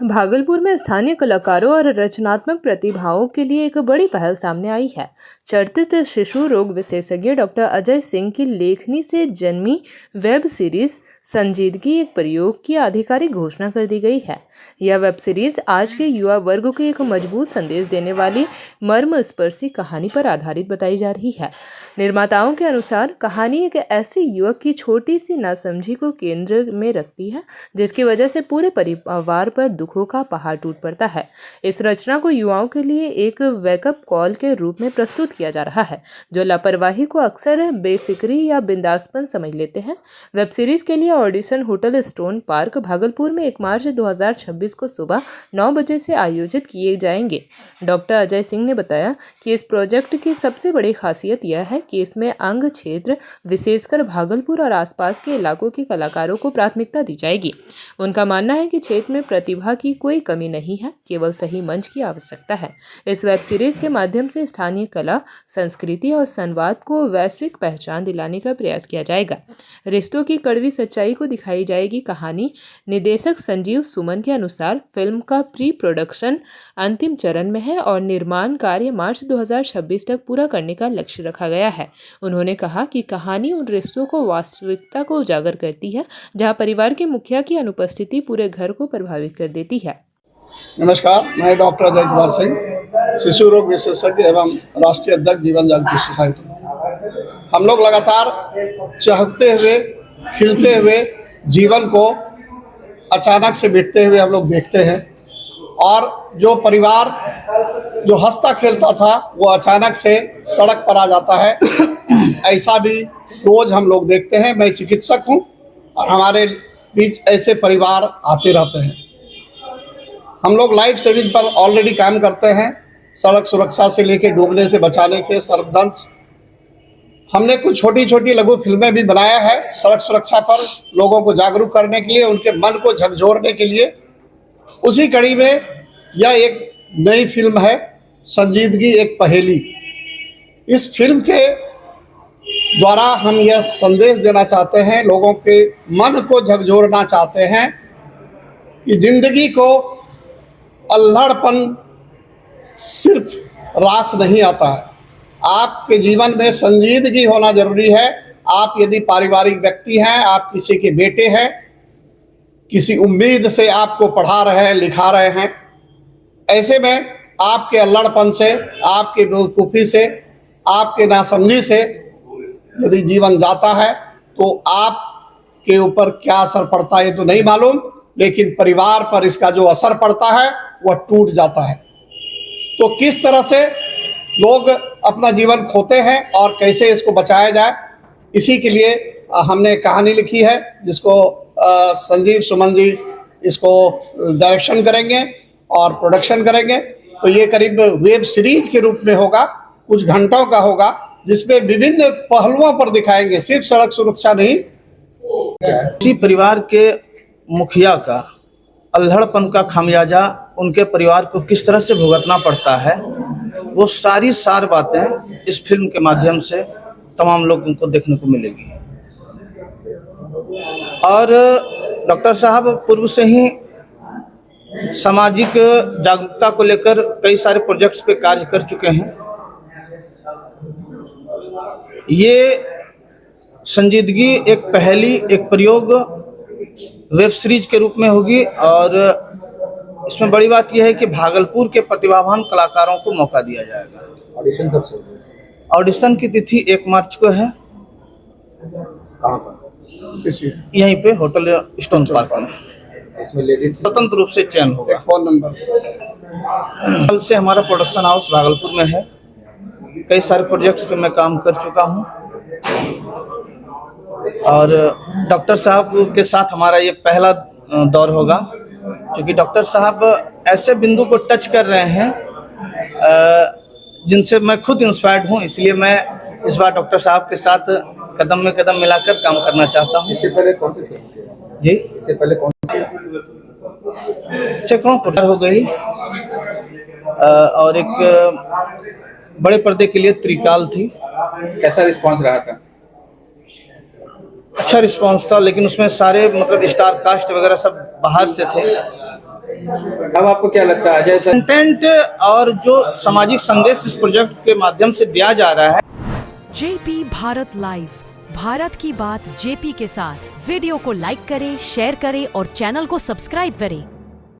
भागलपुर में स्थानीय कलाकारों और रचनात्मक प्रतिभाओं के लिए एक बड़ी पहल सामने आई है। चर्चित शिशु रोग विशेषज्ञ डॉक्टर अजय सिंह की लेखनी से जन्मी वेब सीरीज संजीदगी एक प्रयोग की आधिकारिक घोषणा कर दी गई है। यह वेब सीरीज आज के युवा वर्ग को एक मजबूत संदेश देने वाली मर्मस्पर्शी कहानी पर आधारित बताई जा रही है। निर्माताओं के अनुसार कहानी एक ऐसे युवक की छोटी सी नासमझी को केंद्र में रखती है, जिसकी वजह से पूरे परिवार पर दुखों का पहाड़ टूट पड़ता है। इस रचना को युवाओं के लिए एक वेकअप कॉल के रूप में प्रस्तुत किया जा रहा है, जो लापरवाही को अक्सर बेफिक्री या बिंदासपन समझ लेते हैं। वेब सीरीज के लिए audition hotel stone park Bhagalpur में 1 मार्च 2026 को सुबह 9 बजे से आयोजित किए जाएंगे। डॉक्टर अजय सिंह ने बताया कि इस प्रोजेक्ट की सबसे बड़ी खासियत यह है कि इसमें अंग क्षेत्र, विशेषकर भागलपुर और आसपास के इलाकों के कलाकारों को प्राथमिकता दी जाएगी। उनका मानना है कि क्षेत्र में प्रतिभा की कोई कमी नहीं है, केवल सही मंच की आवश्यकता है। इस वेब सीरीज के माध्यम से स्थानीय कला, संस्कृति और संवाद को वैश्विक पहचान दिलाने का प्रयास किया जाएगा। रिश्तों की कड़वी सच्चाई को दिखाई जाएगी कहानी। निदेशक संजीव सुमन के अनुसार फिल्म का प्री प्रोडक्शन अंतिम चरण में है और निर्माण कार्य मार्च 2026 तक पूरा करने का लक्ष्य रखा गया है। उन्होंने कहा कि कहानी उन रिश्तों को वास्तविकता को उजागर करती है, जहां परिवार के मुखिया की अनुपस्थिति पूरे घर को प्रभावित कर देती है। नमस्कार, मैं डॉक्टर अजय कुमार सिंह, शिशु रोग विशेषज्ञ एवं राष्ट्रीय अध्यक्ष जीवन जागृति सोसाइटी। हम लोग लगातार चहकते हुए, खिलते हुए जीवन को अचानक से मिटते हुए हम लोग देखते हैं, और जो परिवार जो हंसता खेलता था वो अचानक से सड़क पर आ जाता है। ऐसा भी रोज हम लोग देखते हैं। मैं चिकित्सक हूँ और हमारे बीच ऐसे परिवार आते रहते हैं। हम लोग लाइफ सेविंग पर ऑलरेडी काम करते हैं, सड़क सुरक्षा से लेकर डूबने से बचाने के सर्पदंश। हमने कुछ छोटी छोटी लघु फिल्में भी बनाया है सड़क सुरक्षा पर, लोगों को जागरूक करने के लिए, उनके मन को झकझोरने के लिए। उसी कड़ी में यह एक नई फिल्म है, संजीदगी एक पहेली। इस फिल्म के द्वारा हम यह संदेश देना चाहते हैं, लोगों के मन को झकझोरना चाहते हैं कि जिंदगी को अल्हड़पन सिर्फ रास नहीं आता है। आपके जीवन में संजीदगी होना जरूरी है। आप यदि पारिवारिक व्यक्ति हैं, आप किसी के बेटे हैं, किसी उम्मीद से आपको पढ़ा रहे हैं, लिखा रहे हैं, ऐसे में आपके अल्हड़पन से, आपके बेवकूफ़ी से, आपके नासमझी से यदि जीवन जाता है तो आपके ऊपर क्या असर पड़ता है ये तो नहीं मालूम, लेकिन परिवार पर इसका जो असर पड़ता है वह टूट जाता है। तो किस तरह से लोग अपना जीवन खोते हैं और कैसे इसको बचाया जाए, इसी के लिए हमने कहानी लिखी है, जिसको संजीव सुमन जी इसको डायरेक्शन करेंगे और प्रोडक्शन करेंगे। तो ये करीब वेब सीरीज के रूप में होगा, कुछ घंटों का होगा, जिसमें विभिन्न पहलुओं पर दिखाएंगे, सिर्फ सड़क सुरक्षा नहीं। किसी परिवार के मुखिया का अल्हड़पन का खामियाजा उनके परिवार को किस तरह से भुगतना पड़ता है, वो सारी सार बातें इस फिल्म के माध्यम से तमाम लोगों को देखने को मिलेगी। और डॉक्टर साहब पूर्व से ही सामाजिक जागरूकता को लेकर कई सारे प्रोजेक्ट्स पे कार्य कर चुके हैं। ये संजीदगी एक पहेली, एक प्रयोग वेब सीरीज के रूप में होगी, और इसमें बड़ी बात यह है कि भागलपुर के प्रतिभावान कलाकारों को मौका दिया जाएगा। ऑडिशन कब से होगी? ऑडिशन की तिथि 1 मार्च को है। कहाँ पर? यहीं पे होटल स्टोन पार्क में। इसमें लेडीज स्वतंत्र रूप से चयन होगा। फोन नंबर कल से हमारा प्रोडक्शन हाउस भागलपुर में है। कई सारे प्रोजेक्ट्स पे मैं काम कर चुका हूँ, और डॉक्टर साहब के साथ हमारा ये पहला दौर होगा, क्योंकि डॉक्टर साहब ऐसे बिंदु को टच कर रहे हैं जिनसे मैं खुद इंस्पायर्ड हूँ। इसलिए मैं इस बार डॉक्टर साहब के साथ कदम में कदम मिलाकर काम करना चाहता हूँ। इससे पहले कौन सी फिल्म थी? जी, इससे पहले कौन सी? सैकड़ों प्रोजेक्ट हो गई, और एक बड़े पर्दे के लिए त्रिकाल थी। कैसा रिस्पांस रहा था? अच्छा रिस्पांस था, लेकिन उसमें सारे मतलब स्टार कास्ट वगैरह सब बाहर से थे, अब आपको क्या लगता है अजय सर कंटेंट और जो सामाजिक संदेश इस प्रोजेक्ट के माध्यम से दिया जा रहा है। जेपी भारत लाइव, भारत की बात जेपी के साथ। वीडियो को लाइक करें, शेयर करें और चैनल को सब्सक्राइब करें।